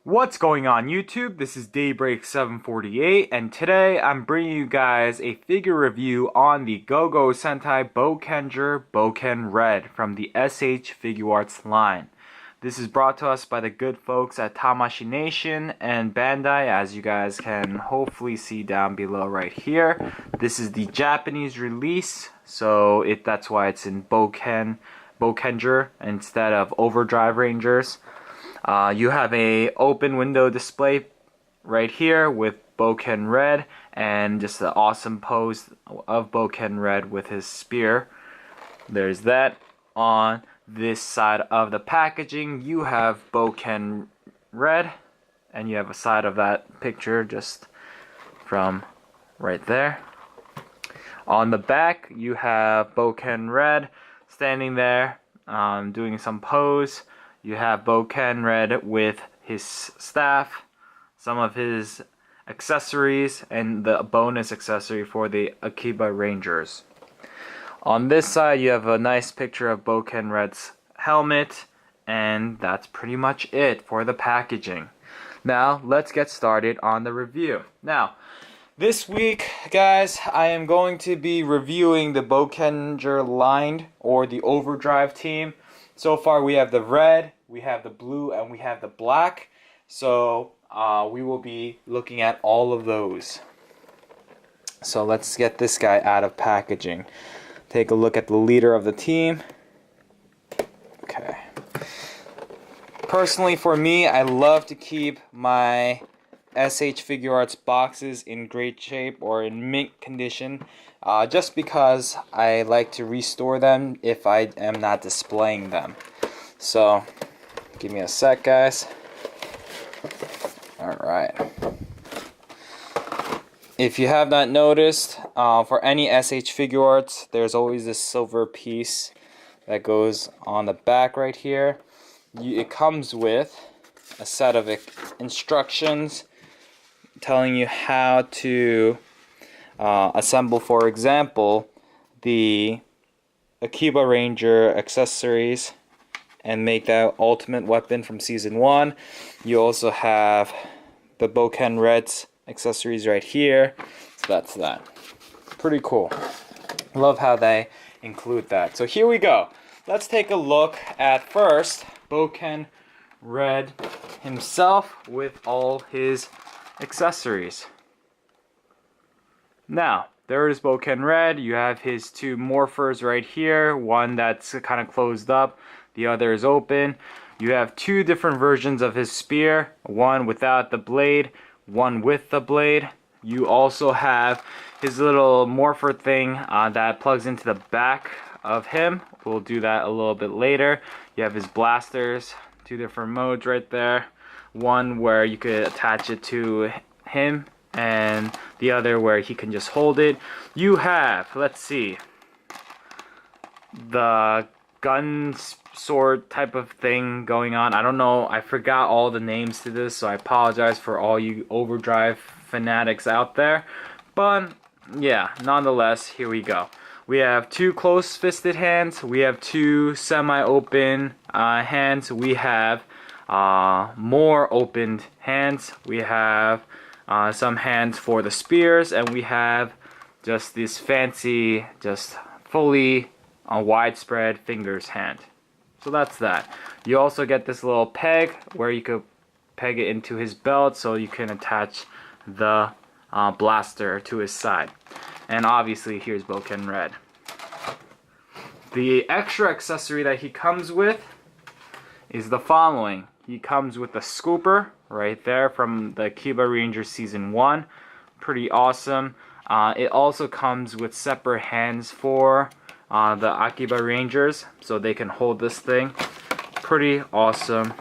What's going on YouTube? This is Daybreak748 and today I'm bringing you guys a figure review on the Go-Go Sentai Boukenger Bouken Red from the S.h.figuarts line. This is brought to us by the good folks at Tamashii Nation and Bandai, as you guys can hopefully see down below right here. This is the Japanese release, so that's why it's in Boukenger instead of Overdrive Rangers. You have a open window display right here with Bouken Red and just an awesome pose of Bouken Red with his spear. There's that. On this side of the packaging you have Bouken Red, and you have a side of that picture just from right there. On the back you have Bouken Red standing there doing some pose. You have Bouken Red with his staff, some of his accessories, and the bonus accessory for the Akiba Rangers. On this side, you have a nice picture of Bouken Red's helmet, and that's pretty much it for the packaging. Now, let's get started on the review. Now, this week, guys, I am going to be reviewing the Boukenger line, or the Overdrive team. So far we have the red, we have the blue, and we have the black. So we will be looking at all of those. So let's get this guy out of packaging. Take a look at the leader of the team. Okay. Personally, for me, I love to keep my S.h.figuarts boxes in great shape or in mint condition. Just because I like to restore them if I am not displaying them. So, give me a sec, guys. Alright. If you have not noticed, for any S.h.figuarts, there's always this silver piece that goes on the back right here. It comes with a set of instructions telling you how to assemble, for example, the Akiba Ranger accessories and make that ultimate weapon from season 1. You also have the Bouken Red's accessories right here. So that's that. Pretty cool. Love how they include that. So here we go. Let's take a look at first Bouken Red himself with all his accessories. Now, there is Bouken Red. You have his two morphers right here. One that's kind of closed up. The other is open. You have two different versions of his spear. One without the blade. One with the blade. You also have his little morpher thing that plugs into the back of him. We'll do that a little bit later. You have his blasters. Two different modes right there. One where you could attach it to him, and the other where he can just hold it. You have, let's see, the gun sword type of thing going on. I don't know, I forgot all the names to this, so I apologize for all you Overdrive fanatics out there. But yeah, nonetheless, here we go. We have two close-fisted hands. We have two semi-open hands. We have more opened hands. We have some hands for the spears, and we have just this fancy, just fully widespread fingers hand. So that's that. You also get this little peg where you could peg it into his belt so you can attach the blaster to his side. And obviously here's Bouken Red. The extra accessory that he comes with is the following. He comes with a scooper right there from the Akiba Ranger Season 1. Pretty awesome. It also comes with separate hands for the Akiba Rangers, so they can hold this thing. Pretty awesome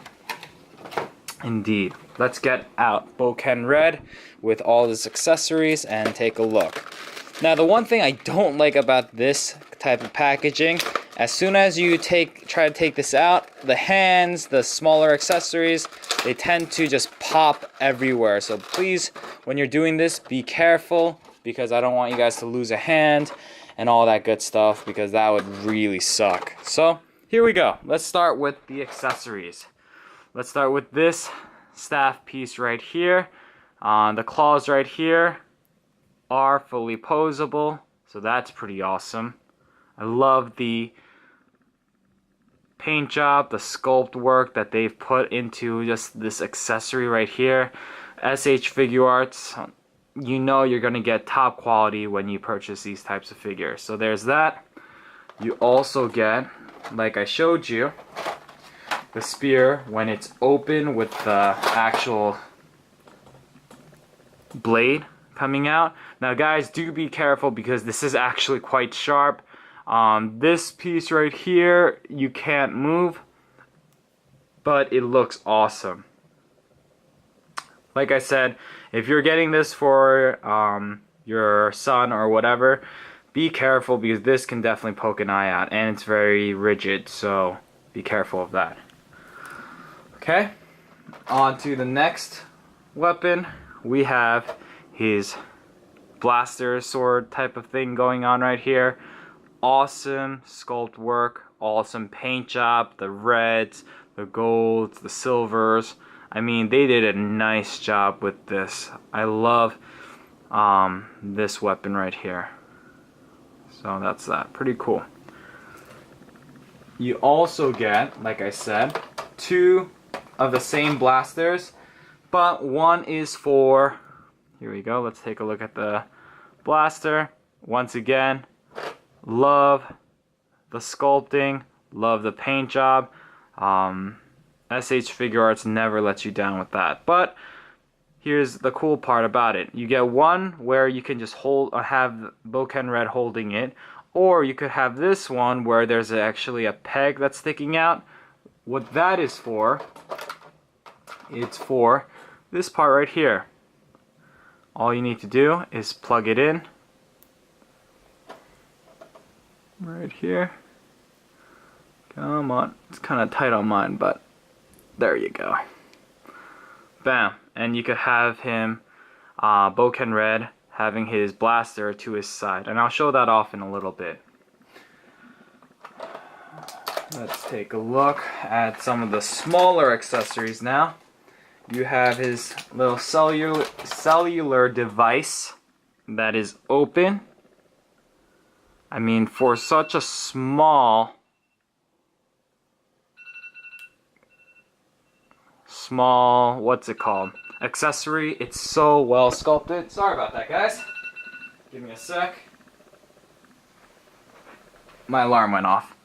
indeed. Let's get out Bouken Red with all his accessories and take a look. Now, the one thing I don't like about this type of packaging, as soon as you try to take this out, the hands, the smaller accessories, they tend to just pop everywhere. So please, when you're doing this, be careful, because I don't want you guys to lose a hand and all that good stuff, because that would really suck. So here we go. Let's start with the accessories. Let's start with this staff piece right here. The claws right here are fully posable, so that's pretty awesome. I love the paint job, the sculpt work that they've put into just this accessory right here. S.h.figuarts, you know you're gonna get top quality when you purchase these types of figures. So there's that. You also get, like I showed you, the spear when it's open with the actual blade coming out. Now guys, do be careful because this is actually quite sharp. This piece right here you can't move, but it looks awesome. Like I said, if you're getting this for your son or whatever, be careful because this can definitely poke an eye out, and it's very rigid, so be careful of that. Okay, on to the next weapon. We have his blaster sword type of thing going on right here. Awesome sculpt work, awesome paint job, the reds, the golds, the silvers. I mean, they did a nice job with this. I love this weapon right here. So that's that. Pretty cool. You also get, like I said, two of the same blasters, but one is for, here we go, let's take a look at the blaster. Once again, love the sculpting, love the paint job. S.h.figuarts never lets you down with that. But here's the cool part about it. You get one where you can just have Bouken Red holding it, or you could have this one where there's actually a peg that's sticking out. What that is for, it's for this part right here. All you need to do is plug it in right here. Come on, it's kind of tight on mine, but there you go. Bam. And you could have him, Bouken Red, having his blaster to his side. And I'll show that off in a little bit. Let's take a look at some of the smaller accessories now. You have his little cellular device that is open. I mean, for such a small, what's it called? Accessory, it's so well sculpted. Sorry about that, guys. Give me a sec. My alarm went off.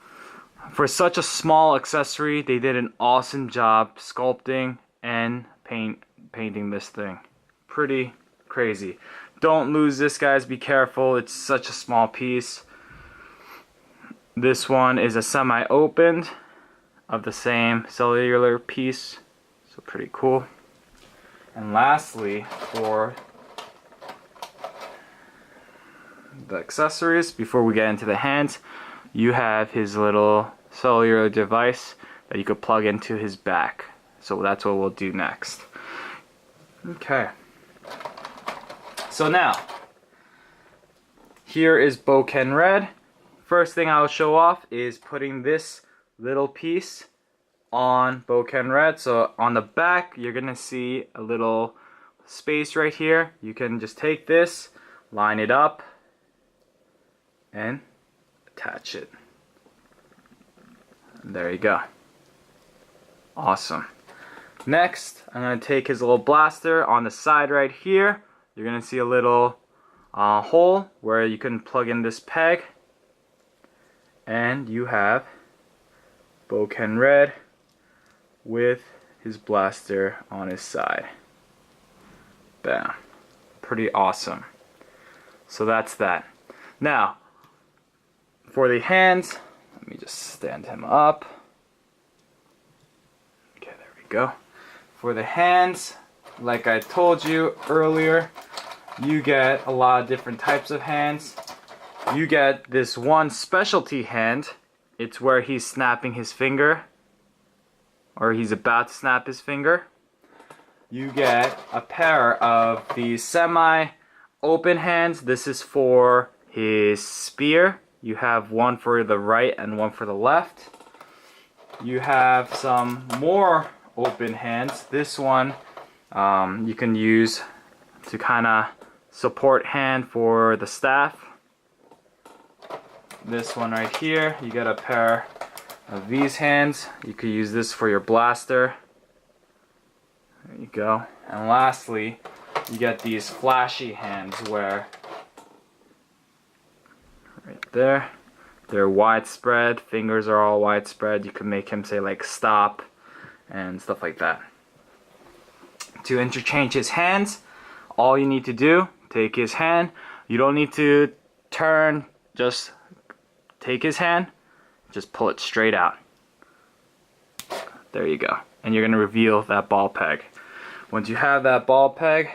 For such a small accessory, they did an awesome job sculpting and painting this thing. Pretty crazy. Don't lose this, guys. Be careful. It's such a small piece. This one is a semi-opened of the same cellular piece. So pretty cool. And lastly, for the accessories, before we get into the hands, you have his little cellular device that you could plug into his back. So that's what we'll do next. Okay. So now, here is Bouken Red. First thing I'll show off is putting this little piece on Bouken Red. So on the back, you're gonna see a little space right here. You can just take this, line it up, and attach it. There you go. Awesome. Next, I'm gonna take his little blaster on the side right here. You're gonna see a little hole where you can plug in this peg, and you have Bouken Red with his blaster on his side. Bam. Pretty awesome. So that's that. Now, for the hands, let me just stand him up. Okay, there we go. For the hands, like I told you earlier, you get a lot of different types of hands. You get this one specialty hand. It's where he's snapping his finger, or he's about to snap his finger. You get a pair of these semi-open hands. This is for his spear. You have one for the right and one for the left. You have some more open hands. This one you can use to kind of support hand for the staff. This one right here, you get a pair of these hands. You could use this for your blaster. There you go. And lastly, you get these flashy hands where right there, they're widespread, fingers are all widespread. You can make him say like stop and stuff like that. To interchange his hands, all you need to do, take his hand. You don't need to turn, just take his hand, just pull it straight out. There you go. And you're going to reveal that ball peg. Once you have that ball peg,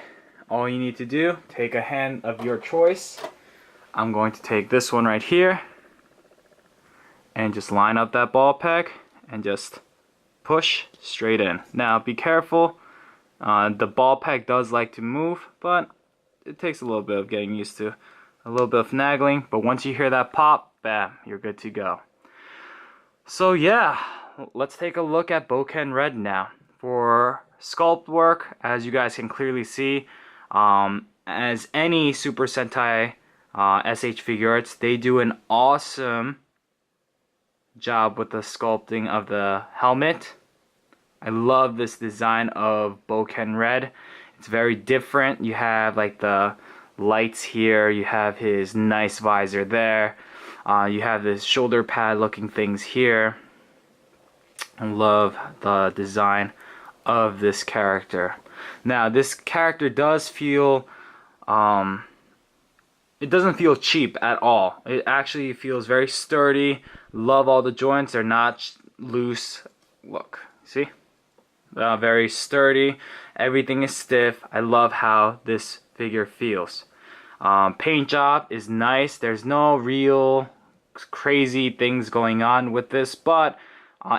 all you need to do, take a hand of your choice. I'm going to take this one right here and just line up that ball peg and just push straight in. Now be careful, the ball peg does like to move, but it takes a little bit of getting used to, a little bit of finagling, but once you hear that pop, bam, you're good to go. So yeah, let's take a look at Bouken Red now. For sculpt work, as you guys can clearly see, as any Super Sentai S.h.figuarts, they do an awesome job with the sculpting of the helmet. I love this design of Bouken Red. It's very different. You have like the lights here, you have his nice visor there, you have this shoulder pad looking things here. I love the design of this character. Now this character does feel it doesn't feel cheap at all. It actually feels very sturdy. Love all the joints, they're not loose. Look, see? Very sturdy. Everything is stiff. I love how this figure feels. Paint job is nice. There's no real crazy things going on with this, but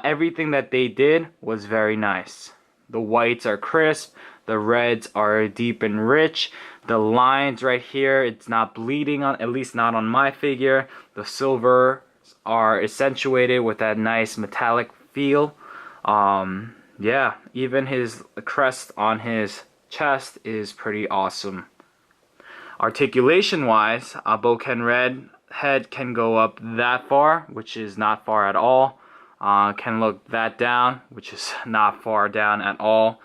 everything that they did was very nice. The whites are crisp, the reds are deep and rich, the lines right here, it's not bleeding, on, at least not on my figure. The silver are accentuated with that nice metallic feel. Yeah, even his crest on his chest is pretty awesome. Articulation wise, Bouken Red head can go up that far, which is not far at all. Can look that down, which is not far down at all.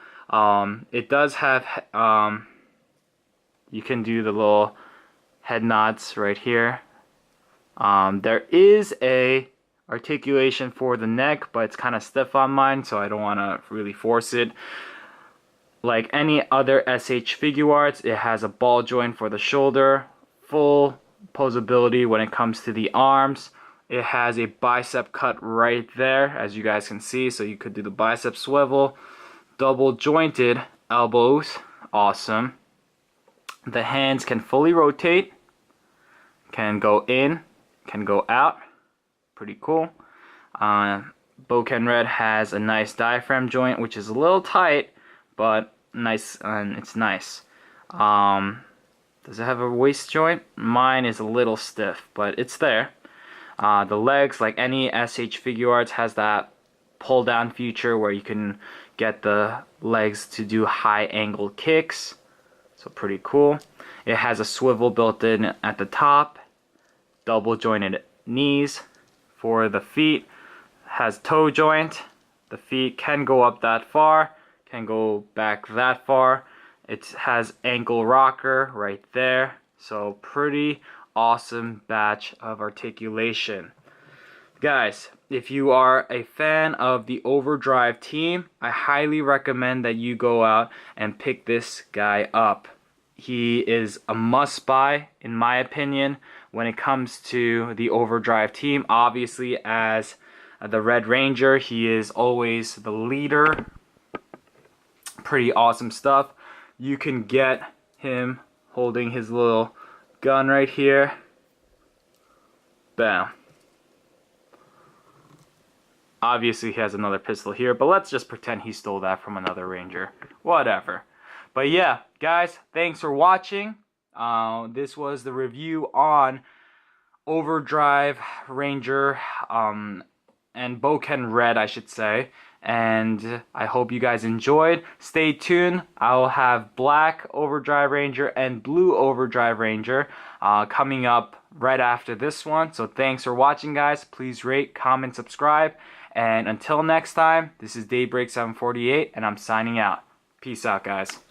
It does have, you can do the little head nods right here. There is a articulation for the neck, but it's kind of stiff on mine, so I don't want to really force it. Like any other S.h.figuarts, it has a ball joint for the shoulder, full posability when it comes to the arms. It has a bicep cut right there, as you guys can see, so you could do the bicep swivel. Double jointed elbows, awesome. The hands can fully rotate, can go in, can go out, pretty cool. Bouken Red has a nice diaphragm joint, which is a little tight, but nice, and it's nice. Does it have a waist joint? Mine is a little stiff, but it's there. The legs, like any S.h.figuarts, has that pull down feature where you can get the legs to do high angle kicks, so pretty cool. It has a swivel built in at the top, double jointed knees for the feet, has toe joint. The feet can go up that far, can go back that far. It has ankle rocker right there, so pretty awesome batch of articulation. Guys, if you are a fan of the Overdrive team, I highly recommend that you go out and pick this guy up. He is a must buy in my opinion when it comes to the Overdrive team. Obviously, as the Red Ranger, he is always the leader. Pretty awesome stuff. You can get him holding his little gun right here. Bam. Obviously he has another pistol here, but let's just pretend he stole that from another Ranger. Whatever. But yeah, guys, thanks for watching. This was the review on Overdrive Ranger and Bouken Red, I should say. and I hope you guys enjoyed. Stay tuned. I'll have black Overdrive Ranger and blue Overdrive Ranger coming up right after this one. So thanks for watching, guys. Please rate, comment, subscribe, and until next time, this is Daybreak 748, and I'm signing out. Peace out, guys.